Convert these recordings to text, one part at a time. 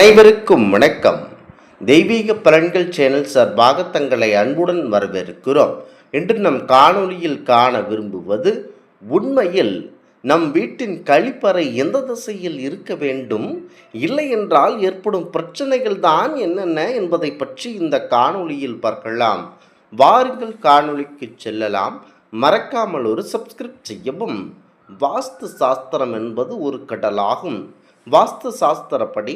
அனைவருக்கும் வணக்கம். தெய்வீக பலன்கள் சேனல் சார்பாக தங்களை அன்புடன் வரவேற்கிறோம். இன்று நம் காணொளியில் காண விரும்புவது, உண்மையில் நம் வீட்டின் கழிப்பறை எந்த திசையில் இருக்க வேண்டும், இல்லை என்றால் ஏற்படும் பிரச்சனைகள் தான் என்னென்ன என்பதை பற்றி இந்த காணொளியில் பார்க்கலாம். வாருங்கள் காணொளிக்கு செல்லலாம். மறக்காமல் ஒரு சப்ஸ்கிரைப் செய்யவும். வாஸ்து சாஸ்திரம் என்பது ஒரு கடலாகும். வாஸ்து சாஸ்திரப்படி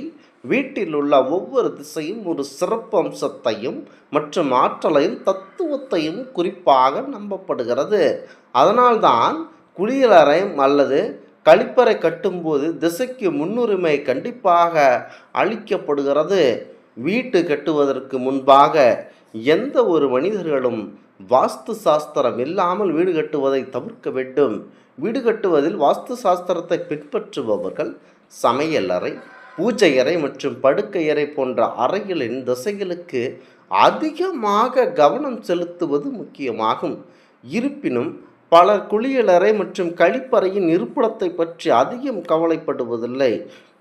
வீட்டில் உள்ள ஒவ்வொரு திசையும் ஒரு சிறப்பு அம்சத்தையும் மற்றும் ஆற்றலையும் தத்துவத்தையும் குறிப்பாக நம்பப்படுகிறது. அதனால்தான் குளியலறை அல்லது கழிப்பறை கட்டும்போது திசைக்கு முன்னுரிமை கண்டிப்பாக அளிக்கப்படுகிறது. வீட்டு கட்டுவதற்கு முன்பாக எந்த ஒரு மனிதர்களும் வாஸ்து சாஸ்திரம் இல்லாமல் வீடு கட்டுவதை தவிர்க்க வேண்டும். வீடு கட்டுவதில் வாஸ்து சாஸ்திரத்தை பின்பற்றுபவர்கள் சமையலறை, பூஜை அறை மற்றும் படுக்கை அறை போன்ற அறைகளின் திசைகளுக்கு அதிகமாக கவனம் செலுத்துவது முக்கியமாகும். இருப்பினும் பலர் குளியலறை மற்றும் கழிப்பறையின் இருப்பிடத்தை பற்றி அதிகம் கவலைப்படுவதில்லை.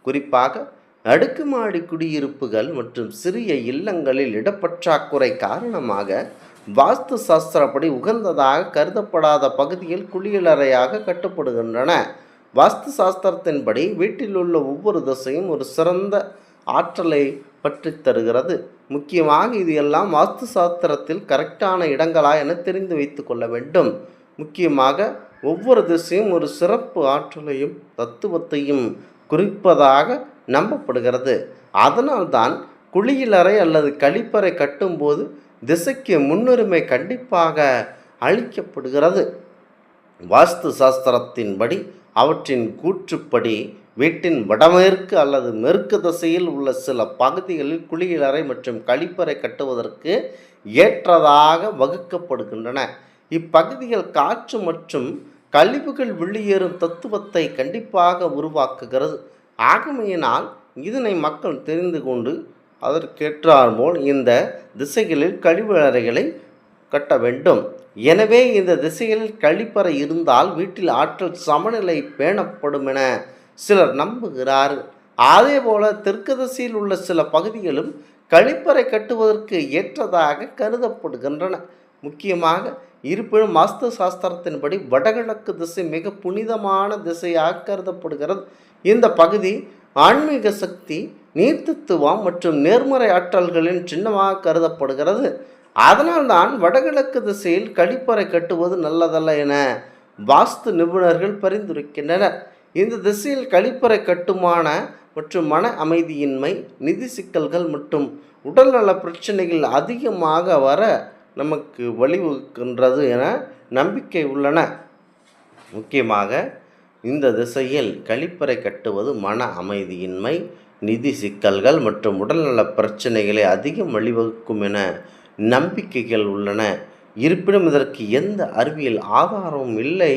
குறிப்பாக அடுக்குமாடி குடியிருப்புகள் மற்றும் சிறிய இல்லங்களில் இடப்பற்றாக்குறை காரணமாக வாஸ்து சாஸ்திரப்படி உகந்ததாக கருதப்படாத பகுதியில் குளியலறையாக கட்டப்படுகின்றன. வாஸ்து சாஸ்திரத்தின்படி வீட்டில் உள்ள ஒவ்வொரு திசையும் ஒரு சிறந்த ஆற்றலை பற்றி தருகிறது. முக்கியமாக இது எல்லாம் வாஸ்து சாஸ்திரத்தில் கரெக்டான இடங்களா என தெரிந்து வைத்து கொள்ள வேண்டும். முக்கியமாக ஒவ்வொரு திசையும் ஒரு சிறப்பு ஆற்றலையும் தத்துவத்தையும் குறிப்பதாக நம்பப்படுகிறது. அதனால்தான் குளியலறை அல்லது கழிப்பறை கட்டும்போது திசைக்கு முன்னுரிமை கண்டிப்பாக அளிக்கப்படுகிறது. வாஸ்து சாஸ்திரத்தின்படி அவற்றின் கூற்றுப்படி வீட்டின் வடமேற்கு அல்லது மேற்கு திசையில் உள்ள சில பகுதிகளில் குளியலறை மற்றும் கழிப்பறை கட்டுவதற்கு ஏற்றதாக வகுக்கப்படுகின்றன. இப்பகுதிகள் காற்று மற்றும் கழிவுகள் வெளியேறும் தத்துவத்தை கண்டிப்பாக உருவாக்குகிறது. ஆகமையினால் இதனை மக்கள் தெரிந்து கொண்டு அதற்கேற்றாற்போல் இந்த திசைகளில் கழிவறைகளை கட்ட வேண்டும். எனவே இந்த திசைகளில் கழிப்பறை இருந்தால் வீட்டில் ஆற்றல் சமநிலை பேணப்படும் என சிலர் நம்புகிறார். அதேபோல தெற்கு திசையில் உள்ள சில பகுதிகளும் கழிப்பறை கட்டுவதற்கு ஏற்றதாக கருதப்படுகின்றன. முக்கியமாக இருப்பினும் வாஸ்து சாஸ்திரத்தின்படி வடகிழக்கு திசை மிக புனிதமான திசையாக கருதப்படுகிறது. இந்த பகுதி ஆன்மீக சக்தி, நீர்த்தத்துவம் மற்றும் நேர்மறை ஆற்றல்களின் சின்னமாக கருதப்படுகிறது. அதனால்தான் வடகிழக்கு திசையில் கழிப்பறை கட்டுவது நல்லதல்ல என வாஸ்து நிபுணர்கள் பரிந்துரைக்கின்றனர். இந்த திசையில் கழிப்பறை கட்டுமான மற்றும் மன அமைதியின்மை, நிதி சிக்கல்கள் மற்றும் உடல்நல பிரச்சனைகள் அதிகமாக வர நமக்கு வழிவகுக்கின்றது என நம்பிக்கை உள்ளன. முக்கியமாக இந்த திசையில் கழிப்பறை கட்டுவது மன அமைதியின்மை, நிதி சிக்கல்கள் மற்றும் உடல்நல பிரச்சனைகளை அதிகம் வழிவகுக்கும் என நம்பிக்கைகள் உள்ளன. இருப்பினும் இதற்கு எந்த அறிவியல் ஆதாரமும் இல்லை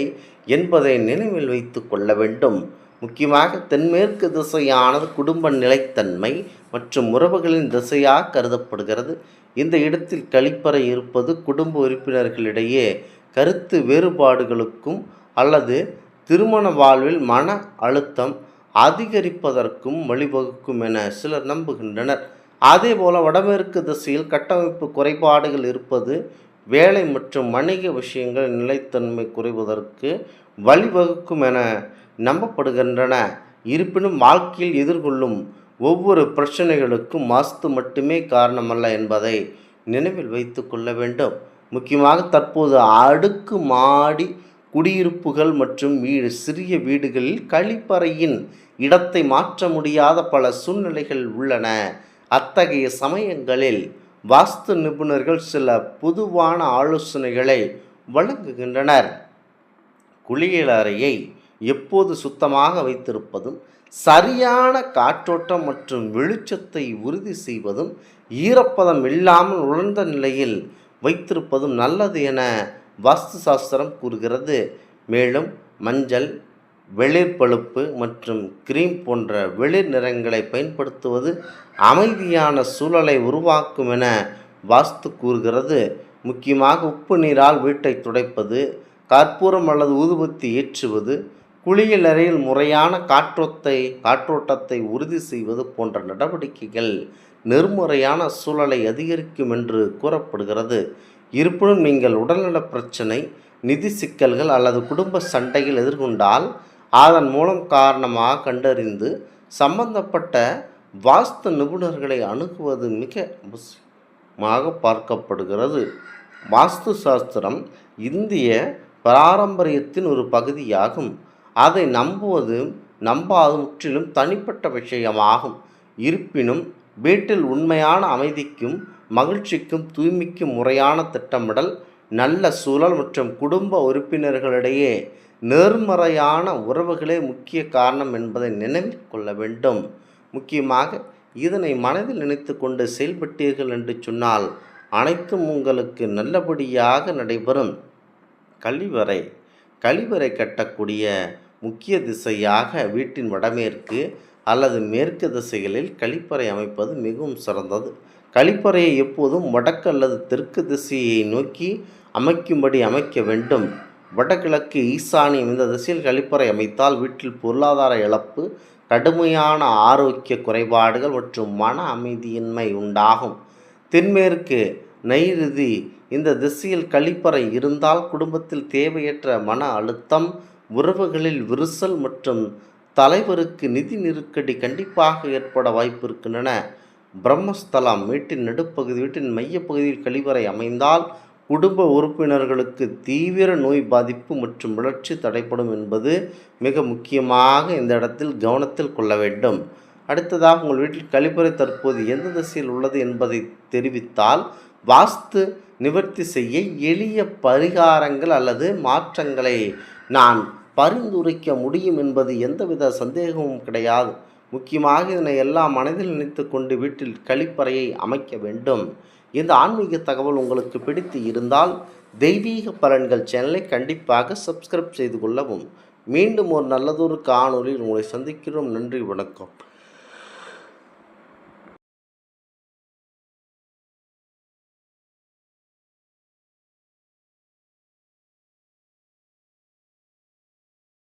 என்பதை நினைவில் வைத்து கொள்ள வேண்டும். முக்கியமாக தென்மேற்கு திசையானது குடும்ப நிலைத்தன்மை மற்றும் உறவுகளின் திசையாக கருதப்படுகிறது. இந்த இடத்தில் கழிப்பறை இருப்பது குடும்ப உறுப்பினர்களிடையே கருத்து வேறுபாடுகளுக்கும் அல்லது திருமண வாழ்வில் மன அழுத்தம் அதிகரிப்பதற்கும் வழிவகுக்கும் என சிலர் நம்புகின்றனர். அதேபோல வடமேற்கு திசையில் கட்டமைப்பு குறைபாடுகள் இருப்பது வேலை மற்றும் வணிக விஷயங்கள் நிலைத்தன்மை குறைவதற்கு வழிவகுக்கும் என நம்பப்படுகின்றன. இருப்பினும் வாழ்க்கையில் எதிர்கொள்ளும் ஒவ்வொரு பிரச்சனைகளுக்கும் வாஸ்து மட்டுமே காரணமல்ல என்பதை நினைவில் வைத்து கொள்ள வேண்டும். முக்கியமாக தற்போது அடுக்கு மாடி குடியிருப்புகள் மற்றும் சிறிய வீடுகளில் கழிப்பறையின் இடத்தை மாற்ற முடியாத பல சூழ்நிலைகள் உள்ளன. அத்தகைய சமயங்களில் வாஸ்து நிபுணர்கள் சில பொதுவான ஆலோசனைகளை வழங்குகின்றனர். குளியலறையை எப்போது சுத்தமாக வைத்திருப்பதும், சரியான காற்றோட்டம் மற்றும் வெளிச்சத்தை உறுதி செய்வதும், ஈரப்பதம் இல்லாமல் உலர்ந்த நிலையில் வைத்திருப்பதும் நல்லது என வாஸ்து சாஸ்திரம் கூறுகிறது. மேலும் மஞ்சள், வெளிர் பழுப்பு மற்றும் கிரீம் போன்ற வெளிர் நிறங்களை பயன்படுத்துவது அமைதியான சூழலை உருவாக்கும் என வாஸ்து கூறுகிறது. முக்கியமாக உப்பு நீரால் வீட்டை துடைப்பது, கற்பூரம் அல்லது ஊதுபத்தி ஏற்றுவது, குளியல் அறையில் முறையான காற்றோட்டத்தை உறுதி செய்வது போன்ற நடவடிக்கைகள் நெறிமுறையான சூழலை அதிகரிக்கும் என்று கூறப்படுகிறது. இருப்பினும் நீங்கள் உடல்நலப் பிரச்சனை, நிதி சிக்கல்கள் அல்லது குடும்ப சண்டைகள் எதிர்கொண்டால் அதன் மூலம் காரணமாக கண்டறிந்து சம்பந்தப்பட்ட வாஸ்து நிபுணர்களை அணுகுவது மிக அவசியமாக பார்க்கப்படுகிறது. வாஸ்து சாஸ்திரம் இந்திய பாரம்பரியத்தின் ஒரு பகுதியாகும். அதை நம்புவது நம்பாது முற்றிலும் தனிப்பட்ட விஷயமாகும். இருப்பினும் வீட்டில் உண்மையான அமைதிக்கும் மகிழ்ச்சிக்கும் தூய்மைக்கும் முறையான திட்டமிடல், நல்ல சூழல் மற்றும் குடும்ப உறுப்பினர்களிடையே நேர்மறையான உறவுகளே முக்கிய காரணம் என்பதை நினைவில் கொள்ள வேண்டும். முக்கியமாக இதனை மனதில் நினைத்து கொண்டு செயல்பட்டீர்கள் என்று சொன்னால் அனைத்தும் உங்களுக்கு நல்லபடியாக நடைபெறும். கழிவறை கட்டக்கூடிய முக்கிய திசையாக வீட்டின் வடமேற்கு அல்லது மேற்கு திசைகளில் கழிப்பறை அமைப்பது மிகவும் சிறந்தது. கழிப்பறையை எப்போதும் வடக்கு அல்லது தெற்கு திசையை நோக்கி அமைக்கும்படி அமைக்க வேண்டும். வடகிழக்கு ஈசானியம் இந்த திசையில் கழிப்பறை அமைத்தால் வீட்டில் பொருளாதார இழப்பு, கடுமையான ஆரோக்கிய குறைபாடுகள் மற்றும் மன அமைதியின்மை உண்டாகும். தென்மேற்கு நைருதி இந்த திசையில் கழிப்பறை இருந்தால் குடும்பத்தில் தேவையற்ற மன அழுத்தம், உறவுகளில் விரிசல் மற்றும் தலைவருக்கு நிதி நெருக்கடி கண்டிப்பாக ஏற்பட வாய்ப்பு இருக்கின்றன. பிரம்மஸ்தலம் வீட்டின் வீட்டின் மையப்பகுதியில் கழிவறை அமைந்தால் குடும்ப உறுப்பினர்களுக்கு தீவிர நோய் பாதிப்பு மற்றும் வளர்ச்சி தடைப்படும் என்பது மிக முக்கியமாக இந்த இடத்தில் கவனத்தில் கொள்ள வேண்டும். அடுத்ததாக உங்கள் வீட்டில் கழிப்பறை தற்போது எந்த திசையில் உள்ளது என்பதை தெரிவித்தால் வாஸ்து நிவர்த்தி செய்ய எளிய பரிகாரங்கள் அல்லது மாற்றங்களை நான் பரிந்துரைக்க முடியும் என்பது எந்தவித சந்தேகமும் கிடையாது. முக்கியமாக இதனை எல்லாம் மனதில் நினைத்து கொண்டு வீட்டில் கழிப்பறையை அமைக்க வேண்டும். இந்த ஆன்மீக தகவல் உங்களுக்கு பிடித்து இருந்தால் தெய்வீக பலன்கள் சேனலை கண்டிப்பாக சப்ஸ்கிரைப் செய்து கொள்ளவும். மீண்டும் ஒரு நல்லதொரு காணொளியில் உங்களை சந்திக்கிறோம். நன்றி, வணக்கம்.